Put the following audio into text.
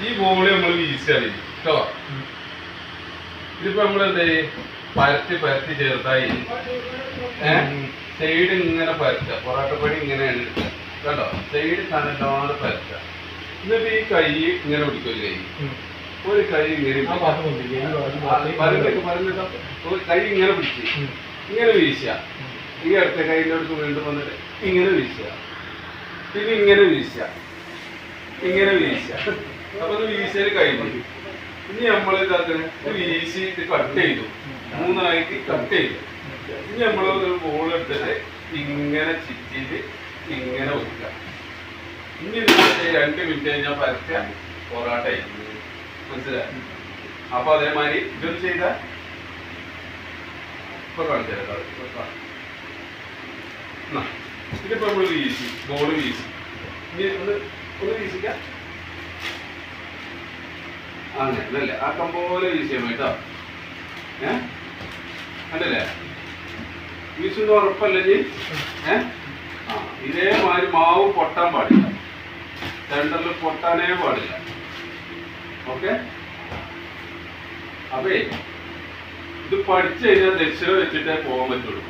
ഈ ബോള് നമ്മൾ വീശാണ് കേട്ടോ. ഇതിപ്പോ നമ്മളെന്താ പരത്തി പരത്തി ചേർത്തായി സൈഡ് ഇങ്ങനെ പരത്തുക. പൊറാട്ടപ്പടി ഇങ്ങനെയാണ് എടുക്കുക കേട്ടോ. സൈഡ് കനല്ലാതെ പരത്തുക. എന്നിട്ട് ഈ കൈ ഇങ്ങനെ പിടിക്കും. ഒരു കൈ ഇങ്ങനെ ഒരു കൈ ഇങ്ങനെ പിടിച്ച് ഇങ്ങനെ വീശുക. ഈ അടുത്ത കൈൻ്റെ അടുത്ത് വീണ്ടും വന്നിട്ട് ഇങ്ങനെ വീശുക. പിന്നെ ഇങ്ങനെ വീശുക, ഇങ്ങനെ വീശുക. അപ്പൊ അത് വീശല് കഴിഞ്ഞു. ഇനി നമ്മൾ ഇതാക്കുന്നത് വീശി ഇത് കട്ട് ചെയ്തു, 3 ആയിട്ട് കട്ട് ചെയ്തു. ഇനി നമ്മൾ ഒരു ബോൾ എടുത്തിട്ട് ഇങ്ങനെ ചിറ്റിയിട്ട് ഇങ്ങനെ വെക്കുക. ഇനി 2 മിനിറ്റ് കഴിഞ്ഞാൽ പരത്തിയ പൊറാട്ട മനസ്സിലായി. അപ്പൊ അതേമാതിരി ഇതൊരു ചെയ്ത ഇപ്പൊ കാണിച്ചു തരാം. ഇതിപ്പോ നമ്മള് വീശി, ബോള് വീശി. ഇനി ഒന്ന് വീശിക്കാം. അങ്ങനല്ലേ ആക്കം പോലെ വീശിയാൽ കേട്ടോ. അല്ലല്ലേ വീശുന്ന ഉറപ്പല്ലേ? ഇതേമാതിരി മാവ് പൊട്ടാൻ പാടില്ല, സെന്ററിൽ പൊട്ടാനേ പാടില്ല. ഓക്കെ. അപ്പേ ഇത് പഠിച്ചു കഴിഞ്ഞാൽ ദക്ഷിണ വെച്ചിട്ടേ പോകാൻ പറ്റുള്ളൂ.